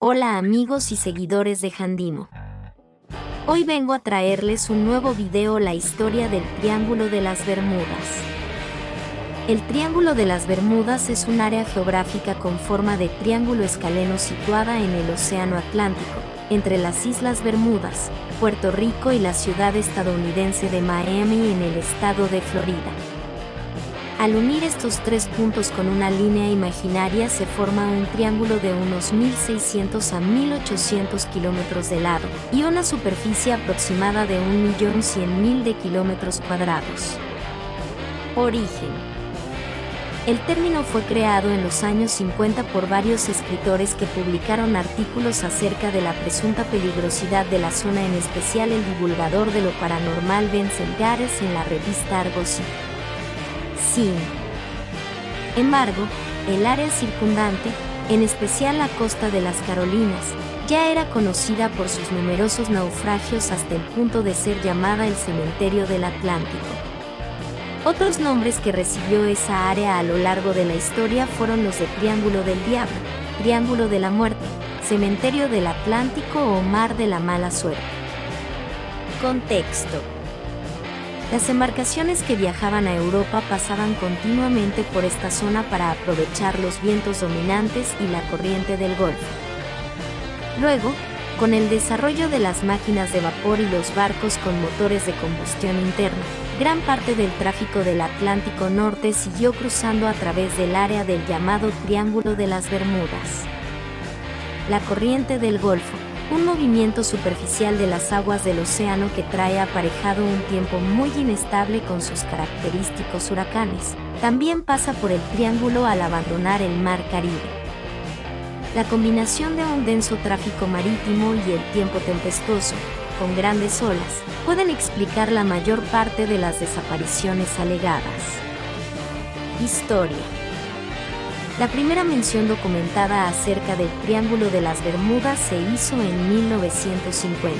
Hola amigos y seguidores de Jandimo. Hoy vengo a traerles un nuevo video, la historia del Triángulo de las Bermudas. El Triángulo de las Bermudas es un área geográfica con forma de triángulo escaleno situada en el Océano Atlántico, entre las Islas Bermudas, Puerto Rico y la ciudad estadounidense de Miami en el estado de Florida. Al unir estos tres puntos con una línea imaginaria se forma un triángulo de unos 1.600 a 1.800 kilómetros de lado y una superficie aproximada de 1.100.000 de kilómetros cuadrados. Origen. El término fue creado en los años 50 por varios escritores que publicaron artículos acerca de la presunta peligrosidad de la zona, en especial el divulgador de lo paranormal Vincent Gaddis en la revista Argosy. Sin embargo, el área circundante, en especial la costa de las Carolinas, ya era conocida por sus numerosos naufragios hasta el punto de ser llamada el cementerio del Atlántico. Otros nombres que recibió esa área a lo largo de la historia fueron los de Triángulo del Diablo, Triángulo de la Muerte, Cementerio del Atlántico o Mar de la Mala Suerte. Contexto. Las embarcaciones que viajaban a Europa pasaban continuamente por esta zona para aprovechar los vientos dominantes y la corriente del Golfo. Luego, con el desarrollo de las máquinas de vapor y los barcos con motores de combustión interna, gran parte del tráfico del Atlántico Norte siguió cruzando a través del área del llamado Triángulo de las Bermudas. La corriente del Golfo, un movimiento superficial de las aguas del océano que trae aparejado un tiempo muy inestable con sus característicos huracanes, también pasa por el triángulo al abandonar el Mar Caribe. La combinación de un denso tráfico marítimo y el tiempo tempestuoso, con grandes olas, pueden explicar la mayor parte de las desapariciones alegadas. Historia. La primera mención documentada acerca del Triángulo de las Bermudas se hizo en 1950.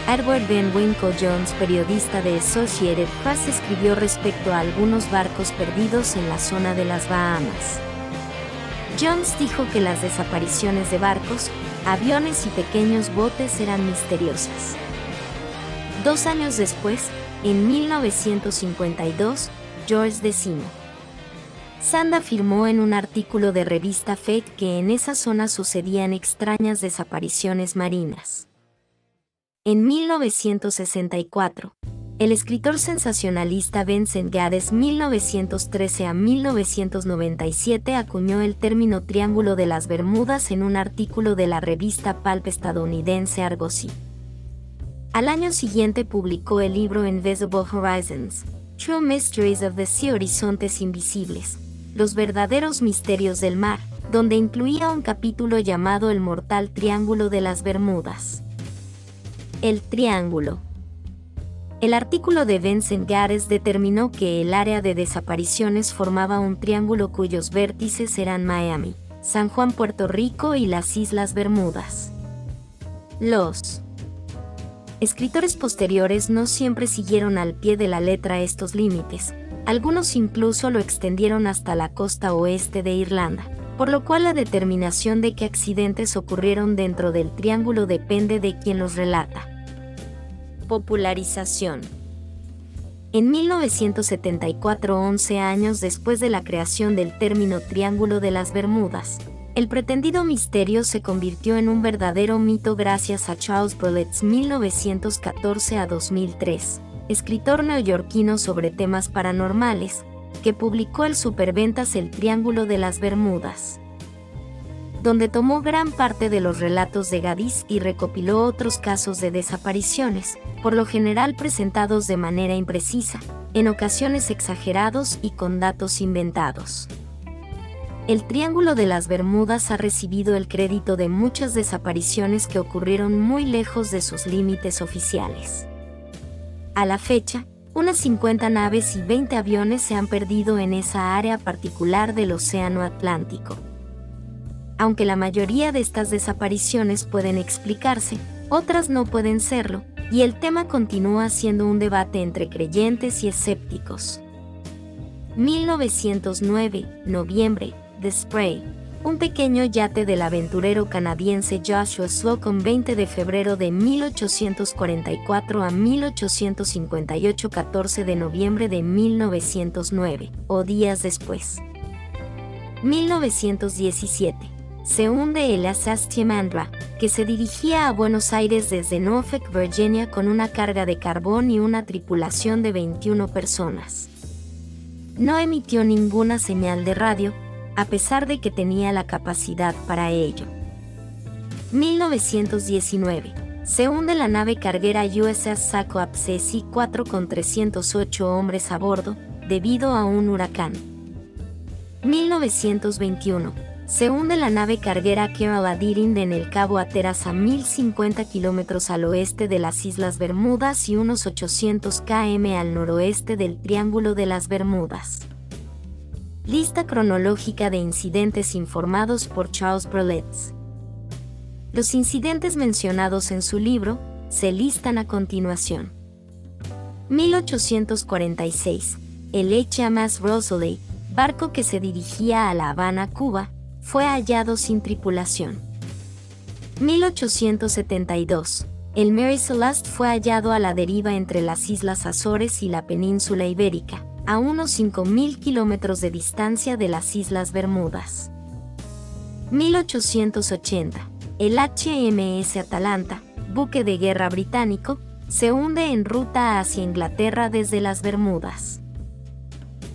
Edward Van Winkle Jones, periodista de Associated Press, escribió respecto a algunos barcos perdidos en la zona de las Bahamas. Jones dijo que las desapariciones de barcos, aviones y pequeños botes eran misteriosas. 2 años después, en 1952, George Decimo Sand afirmó en un artículo de revista Fate que en esa zona sucedían extrañas desapariciones marinas. En 1964, el escritor sensacionalista Vincent Gaddis, 1913 a 1997, acuñó el término Triángulo de las Bermudas en un artículo de la revista pulp estadounidense Argosy. Al año siguiente publicó el libro Invisible Horizons, True Mysteries of the Sea, Horizontes Invisibles, los verdaderos misterios del mar, donde incluía un capítulo llamado El mortal Triángulo de las Bermudas. El triángulo. El artículo de Vincent Gaddis determinó que el área de desapariciones formaba un triángulo cuyos vértices eran Miami, San Juan, Puerto Rico y las Islas Bermudas. Los escritores posteriores no siempre siguieron al pie de la letra estos límites. Algunos incluso lo extendieron hasta la costa oeste de Irlanda, por lo cual la determinación de qué accidentes ocurrieron dentro del triángulo depende de quien los relata. Popularización. En 1974, 11 años después de la creación del término Triángulo de las Bermudas, el pretendido misterio se convirtió en un verdadero mito gracias a Charles Bullett's 1914 a 2003. Escritor neoyorquino sobre temas paranormales, que publicó el superventas El Triángulo de las Bermudas, donde tomó gran parte de los relatos de Gaddis y recopiló otros casos de desapariciones, por lo general presentados de manera imprecisa, en ocasiones exagerados y con datos inventados. El Triángulo de las Bermudas ha recibido el crédito de muchas desapariciones que ocurrieron muy lejos de sus límites oficiales. A la fecha, unas 50 naves y 20 aviones se han perdido en esa área particular del Océano Atlántico. Aunque la mayoría de estas desapariciones pueden explicarse, otras no pueden serlo, y el tema continúa siendo un debate entre creyentes y escépticos. 1909, noviembre, The Spray. un pequeño yate del aventurero canadiense Joshua Slocum, 20 de febrero de 1844 a 1858, 14 de noviembre de 1909, o días después. 1917. Se hunde el SS Tiamandra, que se dirigía a Buenos Aires desde Norfolk, Virginia, con una carga de carbón y una tripulación de 21 personas. No emitió ninguna señal de radio, a pesar de que tenía la capacidad para ello. 1919. Se hunde la nave carguera USS Saco Absesi 4 con 308 hombres a bordo, debido a un huracán. 1921. Se hunde la nave carguera Carol Adirond en el Cabo Hatteras, a 1050 kilómetros al oeste de las Islas Bermudas y unos 800 km al noroeste del Triángulo de las Bermudas. Lista cronológica de incidentes informados por Charles Berlitz. Los incidentes mencionados en su libro se listan a continuación. 1846. El HMS Rosalie, barco que se dirigía a La Habana, Cuba, fue hallado sin tripulación. 1872. El Mary Celeste fue hallado a la deriva entre las Islas Azores y la península ibérica, a unos 5.000 kilómetros de distancia de las Islas Bermudas. 1880. El HMS Atalanta, buque de guerra británico, se hunde en ruta hacia Inglaterra desde las Bermudas.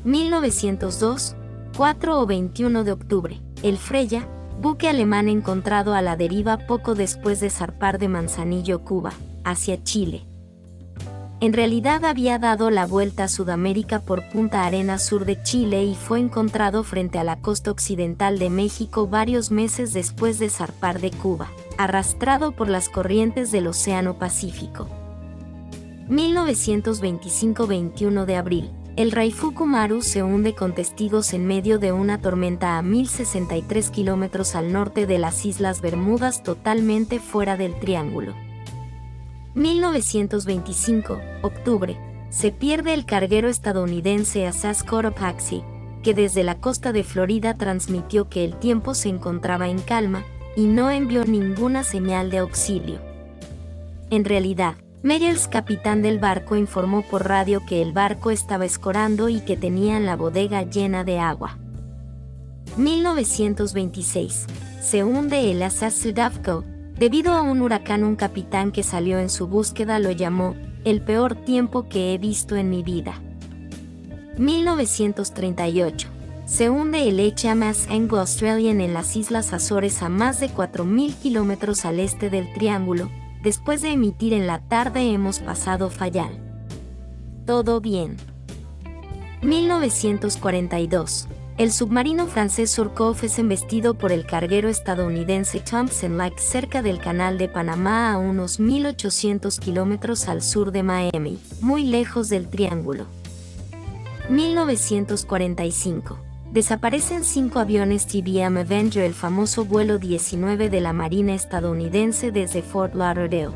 1902. 4 o 21 de octubre. El Freya, buque alemán encontrado a la deriva poco después de zarpar de Manzanillo, Cuba, hacia Chile. En realidad había dado la vuelta a Sudamérica por Punta Arenas, sur de Chile, y fue encontrado frente a la costa occidental de México varios meses después de zarpar de Cuba, arrastrado por las corrientes del Océano Pacífico. 1925. 21 de abril. El Raifuku Maru se hunde con testigos en medio de una tormenta a 1063 kilómetros al norte de las Islas Bermudas, totalmente fuera del Triángulo. 1925. Octubre. Se pierde el carguero estadounidense SS Cotopaxi, que desde la costa de Florida transmitió que el tiempo se encontraba en calma, y no envió ninguna señal de auxilio. En realidad, Meyers, capitán del barco, informó por radio que el barco estaba escorando y que tenían la bodega llena de agua. 1926. Se hunde el SS Sudafco. Debido a un huracán, un capitán que salió en su búsqueda lo llamó el peor tiempo que he visto en mi vida. 1938. Se hunde el HMS Anglo-Australian en las Islas Azores, a más de 4.000 kilómetros al este del Triángulo. Después de emitir en la tarde hemos pasado Fayal. Todo bien. 1942. El submarino francés Surcouf es embestido por el carguero estadounidense Thompson Lake cerca del Canal de Panamá, a unos 1.800 kilómetros al sur de Miami, muy lejos del Triángulo. 1945. Desaparecen 5 aviones TBM Avenger, el famoso vuelo 19 de la Marina estadounidense desde Fort Lauderdale.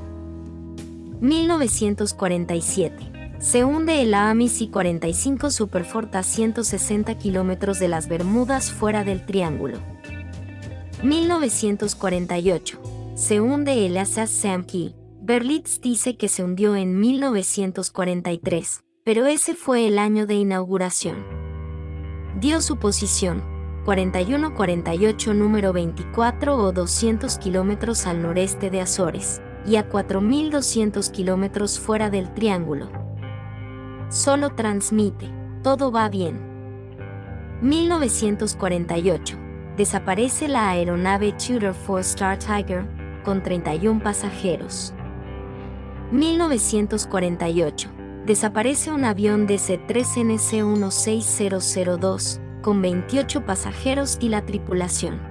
1947. Se hunde el AMI 45 Superfort a 160 kilómetros de las Bermudas, fuera del Triángulo. 1948. Se hunde el SS Sam Key. Berlitz dice que se hundió en 1943, pero ese fue el año de inauguración. Dio su posición, 4148, número 24 o 200 kilómetros al noreste de Azores, y a 4.200 kilómetros fuera del Triángulo. Solo transmite, todo va bien. 1948. Desaparece la aeronave Tudor 4-Star Tiger, con 31 pasajeros. 1948. Desaparece un avión DC-3NC-16002, con 28 pasajeros y la tripulación.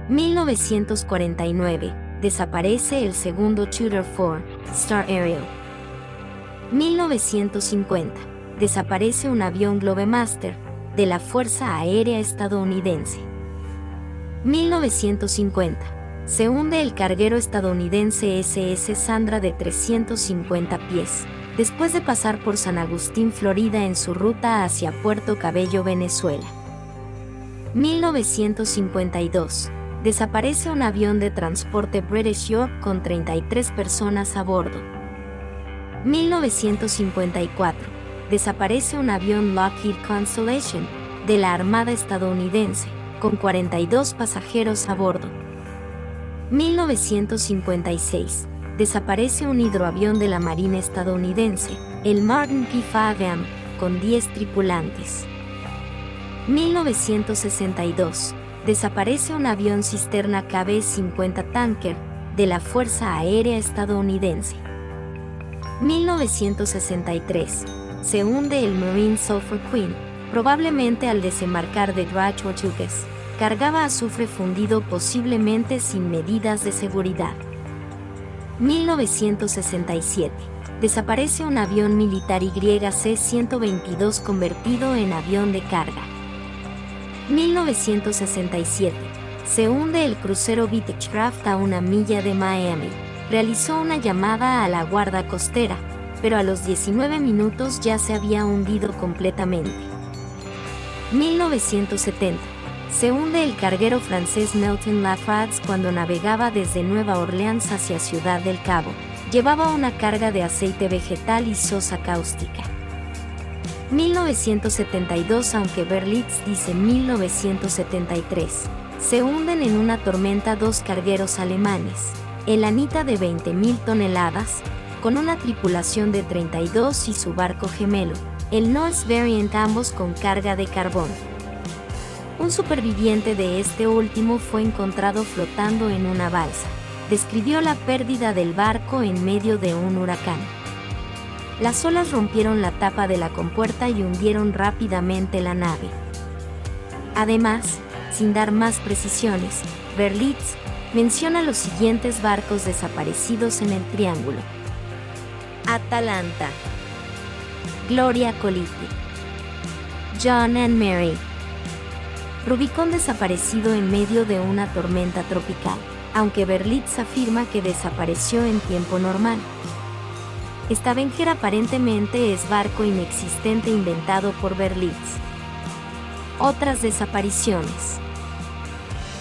1949. Desaparece el segundo Tudor 4-Star Ariel. 1950. Desaparece un avión Globemaster, de la Fuerza Aérea Estadounidense. 1950. Se hunde el carguero estadounidense SS Sandra de 350 pies, después de pasar por San Agustín, Florida, en su ruta hacia Puerto Cabello, Venezuela. 1952. Desaparece un avión de transporte British York con 33 personas a bordo. 1954. Desaparece un avión Lockheed Constellation, de la Armada estadounidense, con 42 pasajeros a bordo. 1956. Desaparece un hidroavión de la Marina estadounidense, el Martin P-5M, con 10 tripulantes. 1962. Desaparece un avión cisterna KB-50 Tanker, de la Fuerza Aérea estadounidense. 1963. Se hunde el Marine Sulphur Queen, probablemente al desembarcar de Dry Tortugas. Cargaba azufre fundido posiblemente sin medidas de seguridad. 1967. Desaparece un avión militar YC-122 convertido en avión de carga. 1967. Se hunde el crucero Beechcraft a 1 milla de Miami. Realizó una llamada a la guardia costera, pero a los 19 minutos ya se había hundido completamente. 1970. Se hunde el carguero francés Melton Lafargue cuando navegaba desde Nueva Orleans hacia Ciudad del Cabo. Llevaba una carga de aceite vegetal y sosa cáustica. 1972, aunque Berlitz dice 1973. Se hunden en una tormenta 2 cargueros alemanes, el Anita de 20.000 toneladas, con una tripulación de 32 y su barco gemelo, el Norse Variant, ambos con carga de carbón. Un superviviente de este último fue encontrado flotando en una balsa. Describió la pérdida del barco en medio de un huracán. Las olas rompieron la tapa de la compuerta y hundieron rápidamente la nave. Además, sin dar más precisiones, Berlitz menciona los siguientes barcos desaparecidos en el Triángulo: Atalanta, Gloria Colite, John and Mary, Rubicón desaparecido en medio de una tormenta tropical, aunque Berlitz afirma que desapareció en tiempo normal. Stavanger aparentemente es barco inexistente inventado por Berlitz. Otras desapariciones.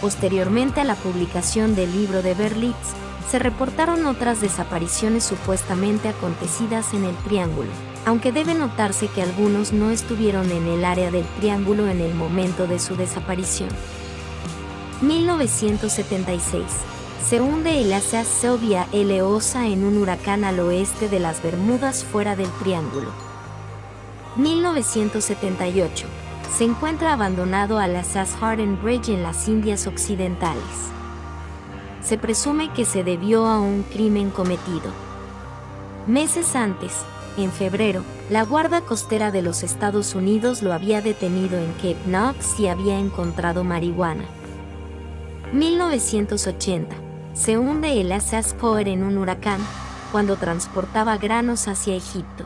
Posteriormente a la publicación del libro de Berlitz, se reportaron otras desapariciones supuestamente acontecidas en el Triángulo, aunque debe notarse que algunos no estuvieron en el área del Triángulo en el momento de su desaparición. 1976. Se hunde el ASA Sylvia L. Osa en un huracán al oeste de las Bermudas fuera del Triángulo. 1978. Se encuentra abandonado al ASAS Harden Bridge en las Indias Occidentales. Se presume que se debió a un crimen cometido. Meses antes, en febrero, la Guardia Costera de los Estados Unidos lo había detenido en Cape Knox y había encontrado marihuana. 1980. Se hunde el ASAS Poet en un huracán, cuando transportaba granos hacia Egipto.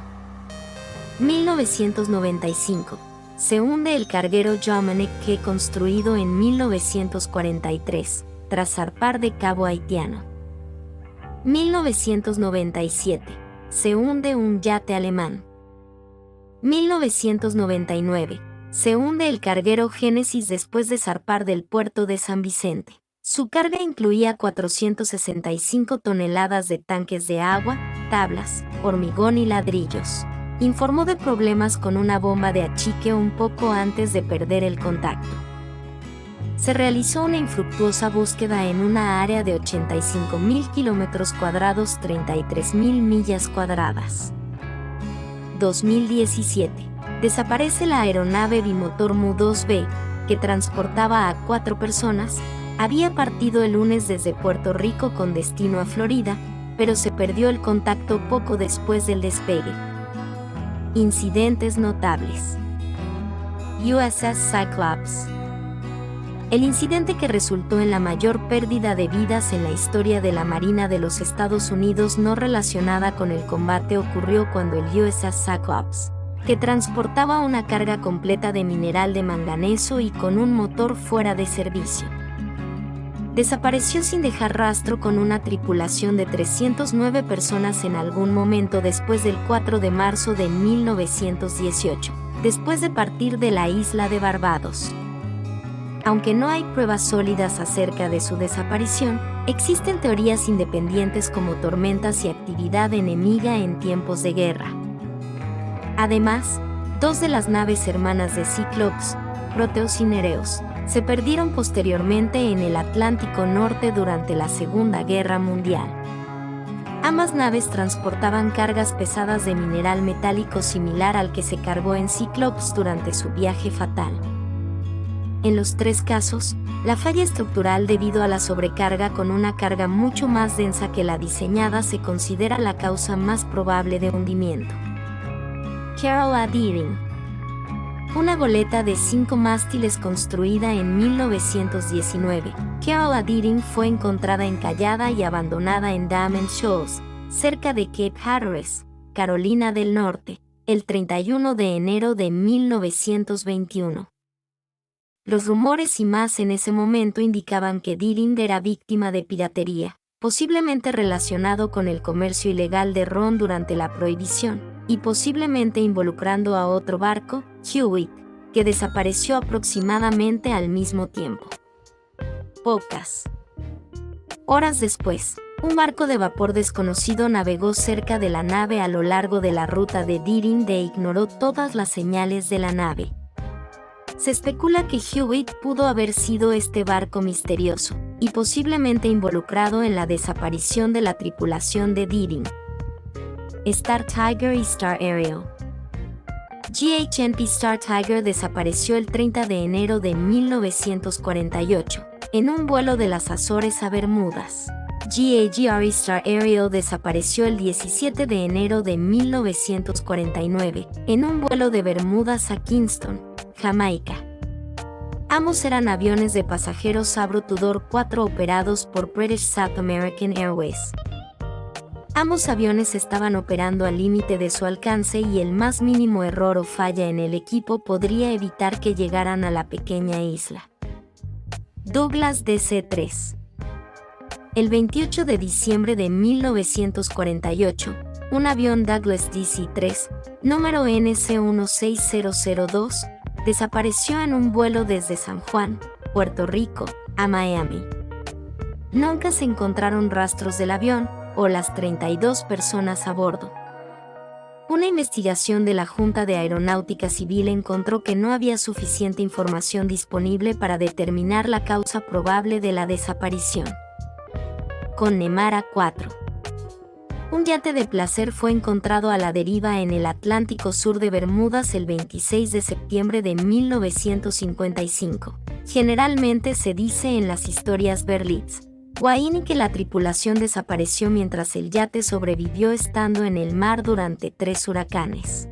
1995. Se hunde el carguero Jomanic que construido en 1943, tras zarpar de Cabo Haitiano. 1997. Se hunde un yate alemán. 1999. Se hunde el carguero Génesis después de zarpar del puerto de San Vicente. Su carga incluía 465 toneladas de tanques de agua, tablas, hormigón y ladrillos. Informó de problemas con una bomba de achique un poco antes de perder el contacto. Se realizó una infructuosa búsqueda en una área de 85.000 kilómetros cuadrados, 33.000 millas cuadradas. 2017. Desaparece la aeronave bimotor Mu-2B, que transportaba a 4 personas. Había partido el lunes desde Puerto Rico con destino a Florida, pero se perdió el contacto poco después del despegue. Incidentes notables. USS Cyclops. El incidente que resultó en la mayor pérdida de vidas en la historia de la Marina de los Estados Unidos no relacionada con el combate ocurrió cuando el USS Cyclops, que transportaba una carga completa de mineral de manganeso y con un motor fuera de servicio, desapareció sin dejar rastro con una tripulación de 309 personas en algún momento después del 4 de marzo de 1918, después de partir de la isla de Barbados. Aunque no hay pruebas sólidas acerca de su desaparición, existen teorías independientes como tormentas y actividad enemiga en tiempos de guerra. Además, 2 de las naves hermanas de Cyclops, Proteus y Nereus, se perdieron posteriormente en el Atlántico Norte durante la Segunda Guerra Mundial. Ambas naves transportaban cargas pesadas de mineral metálico similar al que se cargó en Cyclops durante su viaje fatal. En los 3 casos, la falla estructural debido a la sobrecarga con una carga mucho más densa que la diseñada se considera la causa más probable de hundimiento. Carol A. Deering. Una goleta de 5 mástiles construida en 1919, Carol A. Deering fue encontrada encallada y abandonada en Dammen Shoals, cerca de Cape Hatteras, Carolina del Norte, el 31 de enero de 1921. Los rumores y más en ese momento indicaban que Deering era víctima de piratería, posiblemente relacionado con el comercio ilegal de ron durante la Prohibición, y posiblemente involucrando a otro barco, Hewitt, que desapareció aproximadamente al mismo tiempo. Pocas horas después, un barco de vapor desconocido navegó cerca de la nave a lo largo de la ruta de Deering e ignoró todas las señales de la nave. Se especula que Hewitt pudo haber sido este barco misterioso, y posiblemente involucrado en la desaparición de la tripulación de Deering. Star Tiger y Star Ariel. GHMP Star Tiger desapareció el 30 de enero de 1948, en un vuelo de las Azores a Bermudas. GAGR Star Ariel desapareció el 17 de enero de 1949, en un vuelo de Bermudas a Kingston, Jamaica. Ambos eran aviones de pasajeros Sabro Tudor 4 operados por British South American Airways. Ambos aviones estaban operando al límite de su alcance y el más mínimo error o falla en el equipo podría evitar que llegaran a la pequeña isla. Douglas DC-3. El 28 de diciembre de 1948, un avión Douglas DC-3, número NC16002, desapareció en un vuelo desde San Juan, Puerto Rico, a Miami. Nunca se encontraron rastros del avión o las 32 personas a bordo. Una investigación de la Junta de Aeronáutica Civil encontró que no había suficiente información disponible para determinar la causa probable de la desaparición. Connemara 4. Un yate de placer fue encontrado a la deriva en el Atlántico Sur de Bermudas el 26 de septiembre de 1955. Generalmente se dice en las historias Berlitz, Guaini que la tripulación desapareció mientras el yate sobrevivió estando en el mar durante 3 huracanes.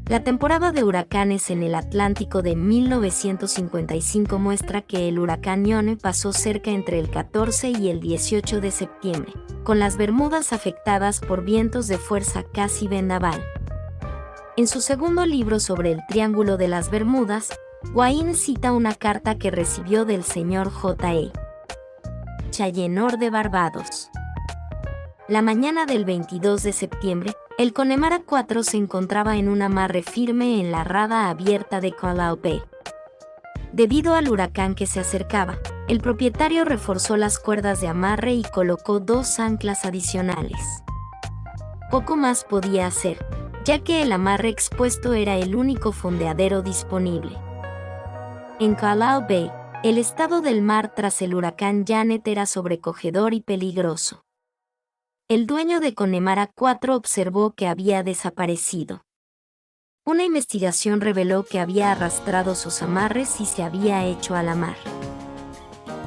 La temporada de huracanes en el Atlántico de 1955 muestra que el huracán Ione pasó cerca entre el 14 y el 18 de septiembre, con las Bermudas afectadas por vientos de fuerza casi vendaval. En su segundo libro sobre el Triángulo de las Bermudas, Guaini cita una carta que recibió del señor J.E. Challenor de Barbados. La mañana del 22 de septiembre, el Connemara 4 se encontraba en un amarre firme en la rada abierta de Carlisle Bay. Debido al huracán que se acercaba, el propietario reforzó las cuerdas de amarre y colocó 2 anclas adicionales. Poco más podía hacer, ya que el amarre expuesto era el único fondeadero disponible. En Carlisle Bay, el estado del mar tras el huracán Janet era sobrecogedor y peligroso. El dueño de Connemara 4 observó que había desaparecido. Una investigación reveló que había arrastrado sus amarres y se había hecho a la mar.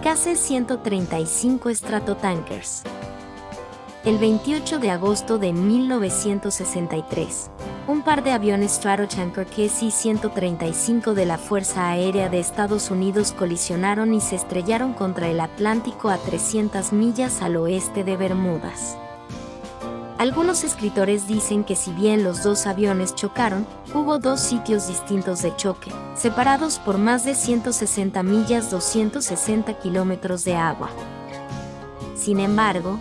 KC-135 Stratotankers. El 28 de agosto de 1963, un par de aviones Stratotanker KC-135 de la Fuerza Aérea de Estados Unidos colisionaron y se estrellaron contra el Atlántico a 300 millas al oeste de Bermudas. Algunos escritores dicen que si bien los 2 aviones chocaron, hubo 2 sitios distintos de choque, separados por más de 160 millas 260 kilómetros de agua. Sin embargo,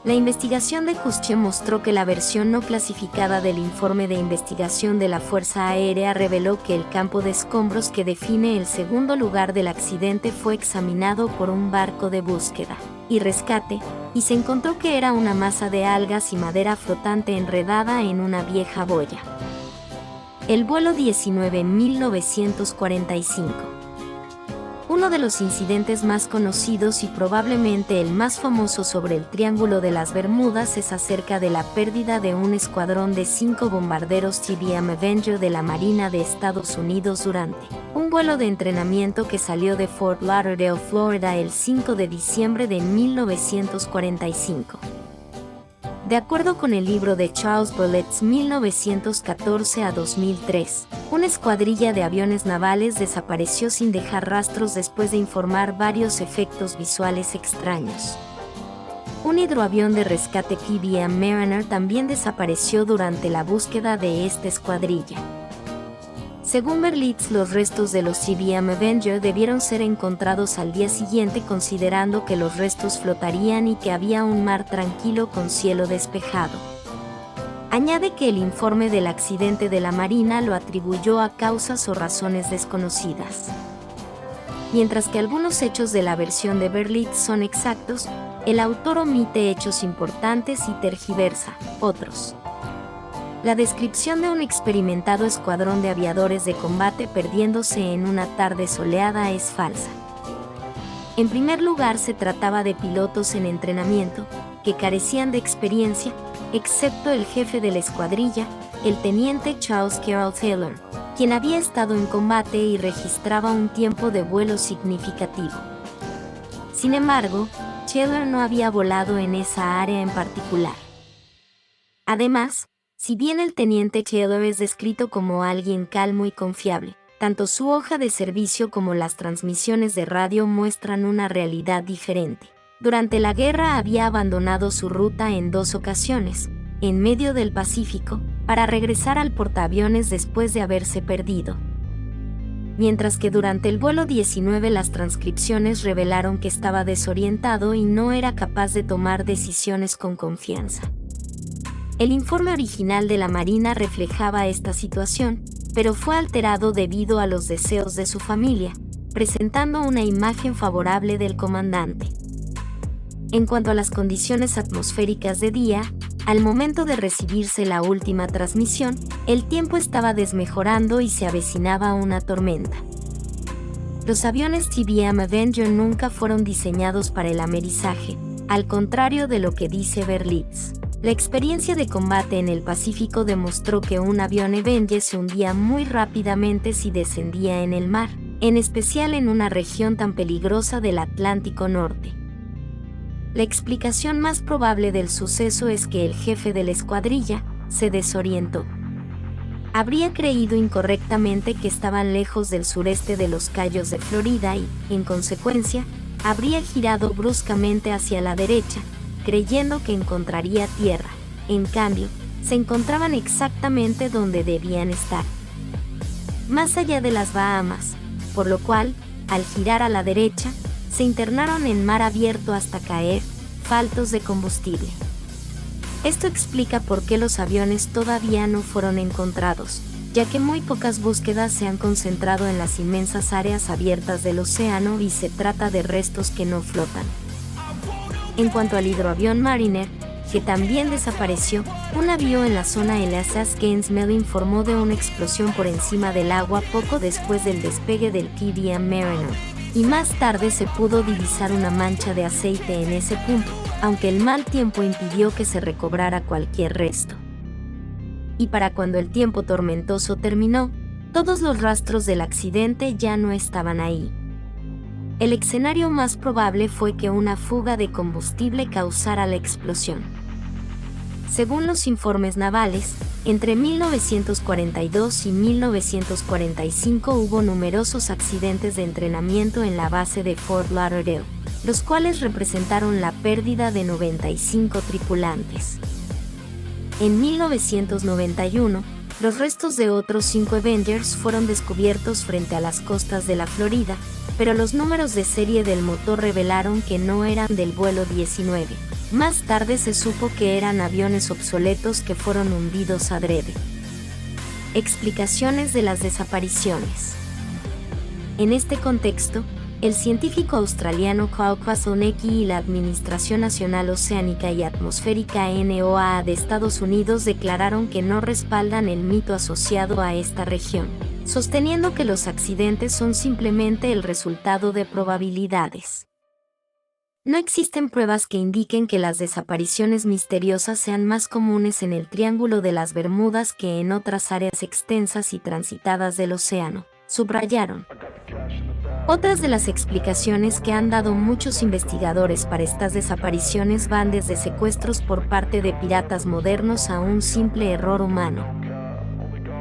La investigación de Kutsche mostró que la versión no clasificada del informe de investigación de la Fuerza Aérea reveló que el campo de escombros que define el segundo lugar del accidente fue examinado por un barco de búsqueda y rescate, y se encontró que era una masa de algas y madera flotante enredada en una vieja boya. El vuelo 19.945. Uno de los incidentes más conocidos y probablemente el más famoso sobre el Triángulo de las Bermudas es acerca de la pérdida de un escuadrón de 5 bombarderos IBM Avenger de la Marina de Estados Unidos durante un vuelo de entrenamiento que salió de Fort Lauderdale, Florida, el 5 de diciembre de 1945. De acuerdo con el libro de Charles Berlitz 1914 a 2003, una escuadrilla de aviones navales desapareció sin dejar rastros después de informar varios efectos visuales extraños. Un hidroavión de rescate IBM Mariner también desapareció durante la búsqueda de esta escuadrilla. Según Berlitz, los restos de los IBM Avenger debieron ser encontrados al día siguiente, considerando que los restos flotarían y que había un mar tranquilo con cielo despejado. Añade que el informe del accidente de la Marina lo atribuyó a causas o razones desconocidas. Mientras que algunos hechos de la versión de Berlitz son exactos, el autor omite hechos importantes y tergiversa otros. La descripción de un experimentado escuadrón de aviadores de combate perdiéndose en una tarde soleada es falsa. En primer lugar, se trataba de pilotos en entrenamiento, que carecían de experiencia, excepto el jefe de la escuadrilla, el teniente Charles Carroll Taylor, quien había estado en combate y registraba un tiempo de vuelo significativo. Sin embargo, Taylor no había volado en esa área en particular. Además, si bien el teniente Taylor es descrito como alguien calmo y confiable, tanto su hoja de servicio como las transmisiones de radio muestran una realidad diferente. Durante la guerra había abandonado su ruta en 2 ocasiones, en medio del Pacífico, para regresar al portaaviones después de haberse perdido. Mientras que durante el vuelo 19 las transcripciones revelaron que estaba desorientado y no era capaz de tomar decisiones con confianza. El informe original de la Marina reflejaba esta situación, pero fue alterado debido a los deseos de su familia, presentando una imagen favorable del comandante. En cuanto a las condiciones atmosféricas de día, al momento de recibirse la última transmisión, el tiempo estaba desmejorando y se avecinaba una tormenta. Los aviones IBM Avenger nunca fueron diseñados para el amerizaje, al contrario de lo que dice Berlitz. La experiencia de combate en el Pacífico demostró que un avión Avenger se hundía muy rápidamente si descendía en el mar, en especial en una región tan peligrosa del Atlántico Norte. La explicación más probable del suceso es que el jefe de la escuadrilla se desorientó. Habría creído incorrectamente que estaban lejos del sureste de los Cayos de Florida y, en consecuencia, habría girado bruscamente hacia la derecha, creyendo que encontraría tierra. En cambio, se encontraban exactamente donde debían estar, más allá de las Bahamas, por lo cual, al girar a la derecha, se internaron en mar abierto hasta caer, faltos de combustible. Esto explica por qué los aviones todavía no fueron encontrados, ya que muy pocas búsquedas se han concentrado en las inmensas áreas abiertas del océano y se trata de restos que no flotan. En cuanto al hidroavión Mariner, que también desapareció, un avión en la zona LSS Gainesville informó de una explosión por encima del agua poco después del despegue del IBM Mariner, y más tarde se pudo divisar una mancha de aceite en ese punto, aunque el mal tiempo impidió que se recobrara cualquier resto. Y para cuando el tiempo tormentoso terminó, todos los rastros del accidente ya no estaban ahí. El escenario más probable fue que una fuga de combustible causara la explosión. Según los informes navales, entre 1942 y 1945 hubo numerosos accidentes de entrenamiento en la base de Fort Lauderdale, los cuales representaron la pérdida de 95 tripulantes. En 1991, los restos de otros 5 Avengers fueron descubiertos frente a las costas de la Florida, pero los números de serie del motor revelaron que no eran del vuelo 19. Más tarde se supo que eran aviones obsoletos que fueron hundidos adrede. Explicaciones de las desapariciones. En este contexto, el científico australiano Carl Krasnodębski y la Administración Nacional Oceánica y Atmosférica NOAA de Estados Unidos declararon que no respaldan el mito asociado a esta región, sosteniendo que los accidentes son simplemente el resultado de probabilidades. No existen pruebas que indiquen que las desapariciones misteriosas sean más comunes en el Triángulo de las Bermudas que en otras áreas extensas y transitadas del océano, subrayaron. Otras de las explicaciones que han dado muchos investigadores para estas desapariciones van desde secuestros por parte de piratas modernos a un simple error humano.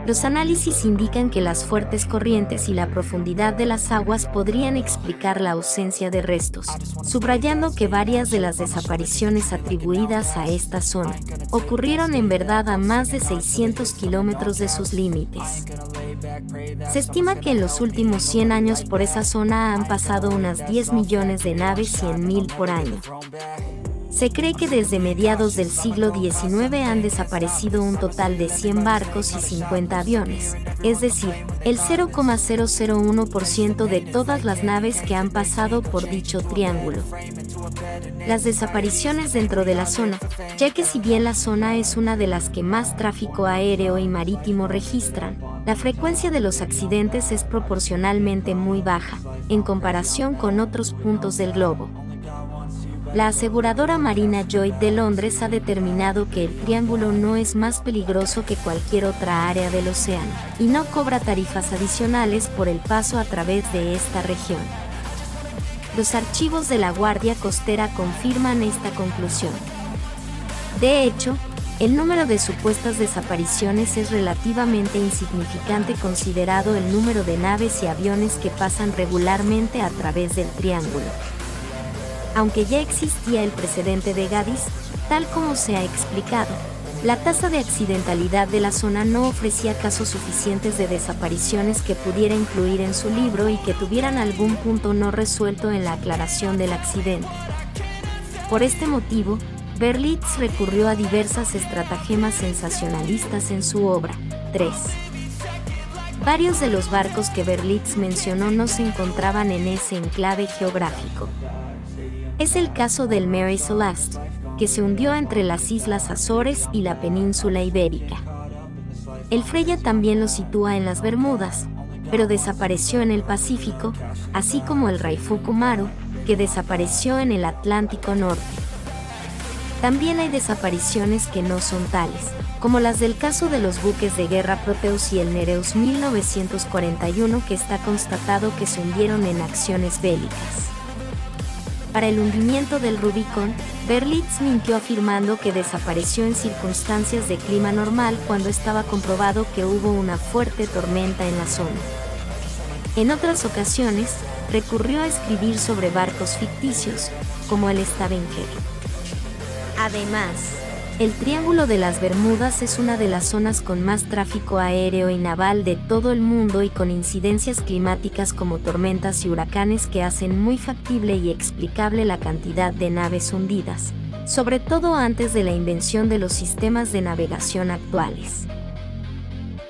Los análisis indican que las fuertes corrientes y la profundidad de las aguas podrían explicar la ausencia de restos, subrayando que varias de las desapariciones atribuidas a esta zona ocurrieron en verdad a más de 600 kilómetros de sus límites. Se estima que en los últimos 100 años por esa zona han pasado unas 10 millones de naves 100.000 por año. Se cree que desde mediados del siglo XIX han desaparecido un total de 100 barcos y 50 aviones, es decir, el 0,001% de todas las naves que han pasado por dicho triángulo. Las desapariciones dentro de la zona, ya que si bien la zona es una de las que más tráfico aéreo y marítimo registran, la frecuencia de los accidentes es proporcionalmente muy baja, en comparación con otros puntos del globo. La aseguradora Marina Lloyd de Londres ha determinado que el triángulo no es más peligroso que cualquier otra área del océano, y no cobra tarifas adicionales por el paso a través de esta región. Los archivos de la Guardia Costera confirman esta conclusión. De hecho, el número de supuestas desapariciones es relativamente insignificante considerado el número de naves y aviones que pasan regularmente a través del triángulo. Aunque ya existía el precedente de Gadis, tal como se ha explicado, la tasa de accidentalidad de la zona no ofrecía casos suficientes de desapariciones que pudiera incluir en su libro y que tuvieran algún punto no resuelto en la aclaración del accidente. Por este motivo, Berlitz recurrió a diversas estratagemas sensacionalistas en su obra. 3. Varios de los barcos que Berlitz mencionó no se encontraban en ese enclave geográfico. Es el caso del Mary Celeste, que se hundió entre las Islas Azores y la península ibérica. El Freya también lo sitúa en las Bermudas, pero desapareció en el Pacífico, así como el Raifuku Maru, que desapareció en el Atlántico Norte. También hay desapariciones que no son tales, como las del caso de los buques de guerra Proteus y el Nereus 1941, que está constatado que se hundieron en acciones bélicas. Para el hundimiento del Rubicon, Berlitz mintió afirmando que desapareció en circunstancias de clima normal cuando estaba comprobado que hubo una fuerte tormenta en la zona. En otras ocasiones, recurrió a escribir sobre barcos ficticios, como el Stavanger. Además, el Triángulo de las Bermudas es una de las zonas con más tráfico aéreo y naval de todo el mundo y con incidencias climáticas como tormentas y huracanes que hacen muy factible y explicable la cantidad de naves hundidas, sobre todo antes de la invención de los sistemas de navegación actuales.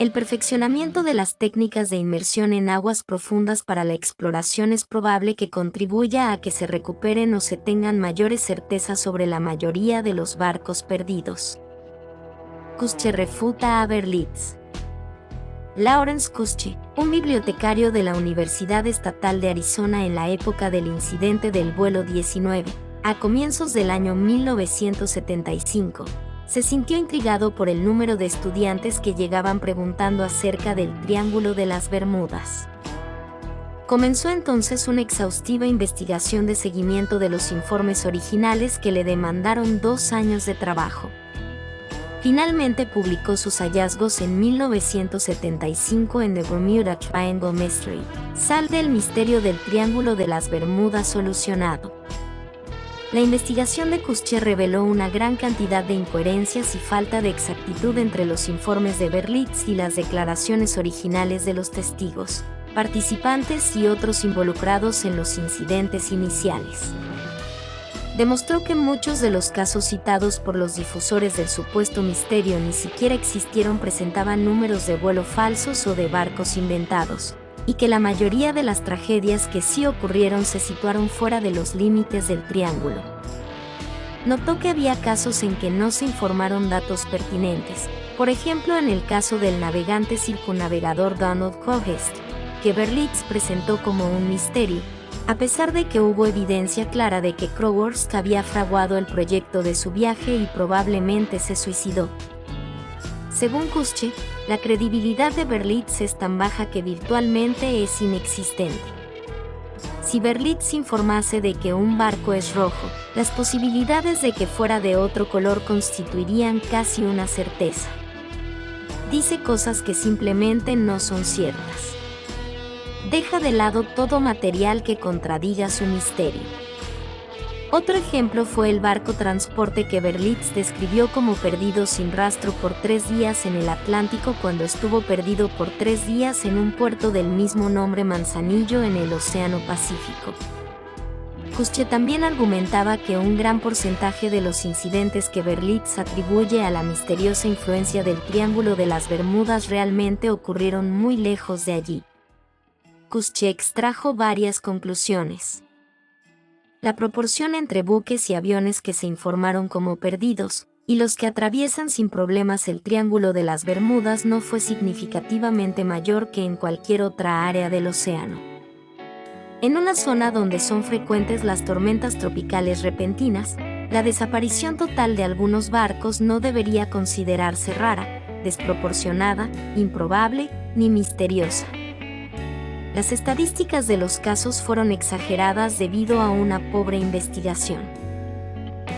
El perfeccionamiento de las técnicas de inmersión en aguas profundas para la exploración es probable que contribuya a que se recuperen o se tengan mayores certezas sobre la mayoría de los barcos perdidos. Kutsche refuta a Berlitz. Lawrence Kutsche, un bibliotecario de la Universidad Estatal de Arizona en la época del incidente del vuelo 19, a comienzos del año 1975, se sintió intrigado por el número de estudiantes que llegaban preguntando acerca del Triángulo de las Bermudas. Comenzó entonces una exhaustiva investigación de seguimiento de los informes originales que le demandaron 2 años de trabajo. Finalmente publicó sus hallazgos en 1975 en The Bermuda Triangle Mystery, Sal del misterio del Triángulo de las Bermudas solucionado. La investigación de Kutsche reveló una gran cantidad de incoherencias y falta de exactitud entre los informes de Berlitz y las declaraciones originales de los testigos, participantes y otros involucrados en los incidentes iniciales. demostró que muchos de los casos citados por los difusores del supuesto misterio ni siquiera existieron, presentaban números de vuelo falsos o de barcos inventados, y que la mayoría de las tragedias que sí ocurrieron se situaron fuera de los límites del triángulo. Notó que había casos en que no se informaron datos pertinentes, por ejemplo en el caso del navegante circunnavegador Donald Cohest, que Berlitz presentó como un misterio, a pesar de que hubo evidencia clara de que Crowhurst había fraguado el proyecto de su viaje y probablemente se suicidó. Según Kutsche, la credibilidad de Berlitz es tan baja que virtualmente es inexistente. Si Berlitz informase de que un barco es rojo, las posibilidades de que fuera de otro color constituirían casi una certeza. Dice cosas que simplemente no son ciertas. Deja de lado todo material que contradiga su misterio. Otro ejemplo fue el barco transporte que Berlitz describió como perdido sin rastro por 3 días en el Atlántico cuando estuvo perdido por 3 días en un puerto del mismo nombre, Manzanillo, en el Océano Pacífico. Kutsche también argumentaba que un gran porcentaje de los incidentes que Berlitz atribuye a la misteriosa influencia del Triángulo de las Bermudas realmente ocurrieron muy lejos de allí. Kutsche extrajo varias conclusiones. La proporción entre buques y aviones que se informaron como perdidos, y los que atraviesan sin problemas el Triángulo de las Bermudas no fue significativamente mayor que en cualquier otra área del océano. En una zona donde son frecuentes las tormentas tropicales repentinas, la desaparición total de algunos barcos no debería considerarse rara, desproporcionada, improbable, ni misteriosa. Las estadísticas de los casos fueron exageradas debido a una pobre investigación.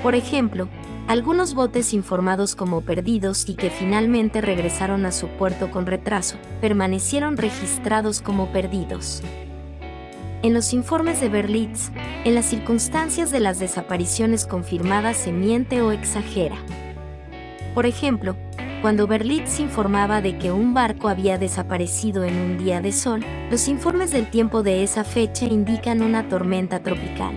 Por ejemplo, algunos botes informados como perdidos y que finalmente regresaron a su puerto con retraso, permanecieron registrados como perdidos. En los informes de Berlitz, en las circunstancias de las desapariciones confirmadas se miente o exagera. Por ejemplo, cuando Berlitz informaba de que un barco había desaparecido en un día de sol, los informes del tiempo de esa fecha indican una tormenta tropical.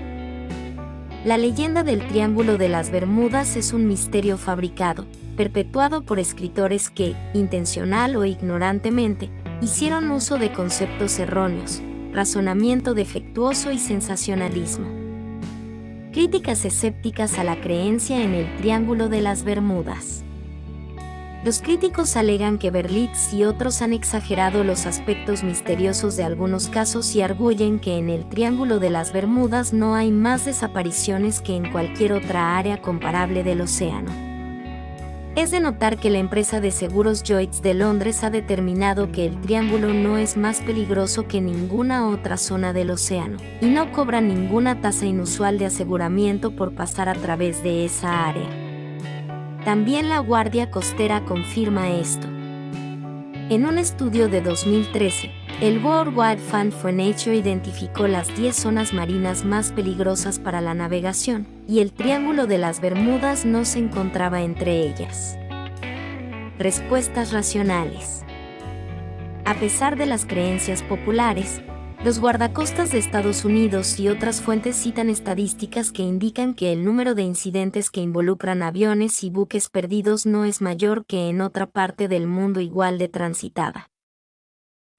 La leyenda del Triángulo de las Bermudas es un misterio fabricado, perpetuado por escritores que, intencional o ignorantemente, hicieron uso de conceptos erróneos, razonamiento defectuoso y sensacionalismo. Críticas escépticas a la creencia en el Triángulo de las Bermudas. Los críticos alegan que Berlitz y otros han exagerado los aspectos misteriosos de algunos casos y arguyen que en el Triángulo de las Bermudas no hay más desapariciones que en cualquier otra área comparable del océano. Es de notar que la empresa de seguros Lloyds de Londres ha determinado que el Triángulo no es más peligroso que ninguna otra zona del océano, y no cobra ninguna tasa inusual de aseguramiento por pasar a través de esa área. También la Guardia Costera confirma esto. En un estudio de 2013, el World Wide Fund for Nature identificó las 10 zonas marinas más peligrosas para la navegación, y el Triángulo de las Bermudas no se encontraba entre ellas. Respuestas racionales. A pesar de las creencias populares, los guardacostas de Estados Unidos y otras fuentes citan estadísticas que indican que el número de incidentes que involucran aviones y buques perdidos no es mayor que en otra parte del mundo igual de transitada.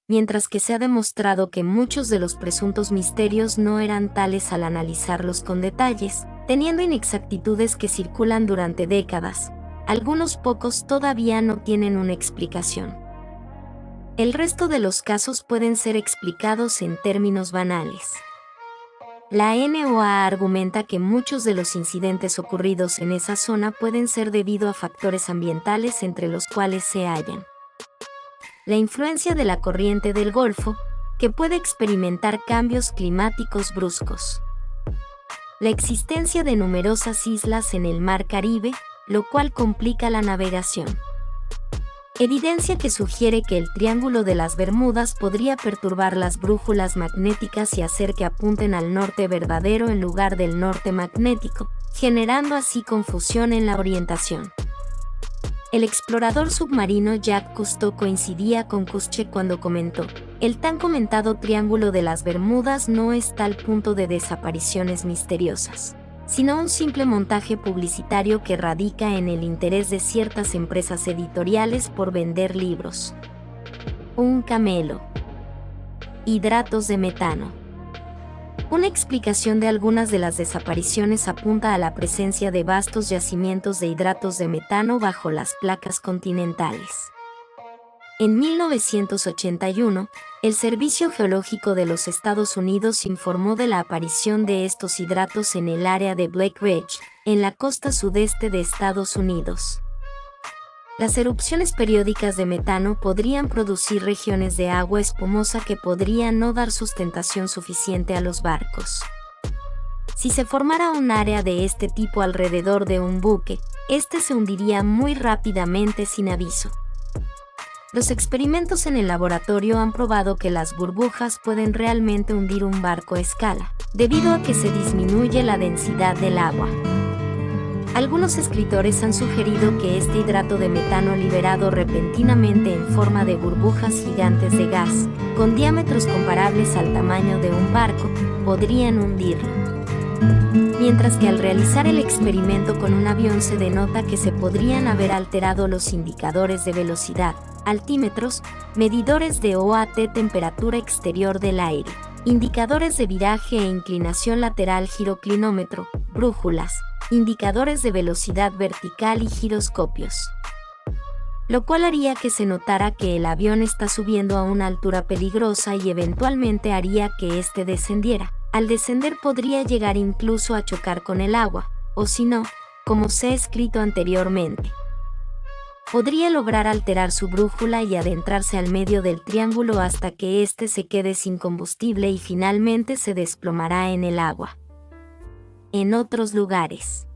Mientras que se ha demostrado que muchos de los presuntos misterios no eran tales al analizarlos con detalles, teniendo inexactitudes que circulan durante décadas, algunos pocos todavía no tienen una explicación. El resto de los casos pueden ser explicados en términos banales. La NOAA argumenta que muchos de los incidentes ocurridos en esa zona pueden ser debido a factores ambientales entre los cuales se hallan la influencia de la corriente del Golfo, que puede experimentar cambios climáticos bruscos, la existencia de numerosas islas en el Mar Caribe, lo cual complica la navegación. Evidencia que sugiere que el Triángulo de las Bermudas podría perturbar las brújulas magnéticas y hacer que apunten al norte verdadero en lugar del norte magnético, generando así confusión en la orientación. El explorador submarino Jacques Cousteau coincidía con Kutsche cuando comentó: el tan comentado Triángulo de las Bermudas no está al punto de desapariciones misteriosas, sino un simple montaje publicitario que radica en el interés de ciertas empresas editoriales por vender libros. Un camelo. Hidratos de metano. Una explicación de algunas de las desapariciones apunta a la presencia de vastos yacimientos de hidratos de metano bajo las placas continentales. En 1981, el Servicio Geológico de los Estados Unidos informó de la aparición de estos hidratos en el área de Black Ridge, en la costa sudeste de Estados Unidos. Las erupciones periódicas de metano podrían producir regiones de agua espumosa que podrían no dar sustentación suficiente a los barcos. Si se formara un área de este tipo alrededor de un buque, este se hundiría muy rápidamente sin aviso. Los experimentos en el laboratorio han probado que las burbujas pueden realmente hundir un barco a escala, debido a que se disminuye la densidad del agua. Algunos escritores han sugerido que este hidrato de metano liberado repentinamente en forma de burbujas gigantes de gas, con diámetros comparables al tamaño de un barco, podrían hundirlo. Mientras que al realizar el experimento con un avión se denota que se podrían haber alterado los indicadores de velocidad, altímetros, medidores de OAT, temperatura exterior del aire, indicadores de viraje e inclinación lateral, giroclinómetro, brújulas, indicadores de velocidad vertical y giroscopios. Lo cual haría que se notara que el avión está subiendo a una altura peligrosa y eventualmente haría que éste descendiera. Al descender podría llegar incluso a chocar con el agua, o si no, como se ha escrito anteriormente, podría lograr alterar su brújula y adentrarse al medio del triángulo hasta que éste se quede sin combustible y finalmente se desplomará en el agua. En otros lugares.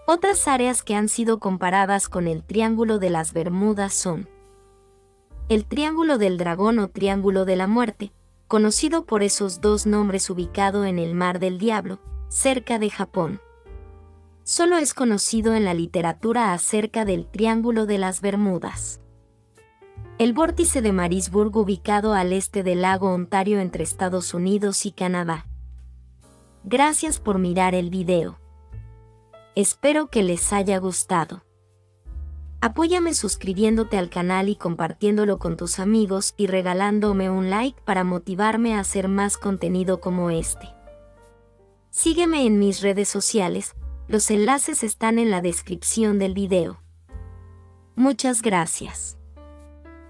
Otras áreas que han sido comparadas con el Triángulo de las Bermudas son el Triángulo del Dragón o Triángulo de la Muerte, conocido por esos dos nombres, ubicado en el Mar del Diablo, cerca de Japón. Solo es conocido en la literatura acerca del Triángulo de las Bermudas. El Vórtice de Marisburg, ubicado al este del lago Ontario entre Estados Unidos y Canadá. Gracias por mirar el video. Espero que les haya gustado. Apóyame suscribiéndote al canal y compartiéndolo con tus amigos y regalándome un like para motivarme a hacer más contenido como este. Sígueme en mis redes sociales, los enlaces están en la descripción del video. Muchas gracias.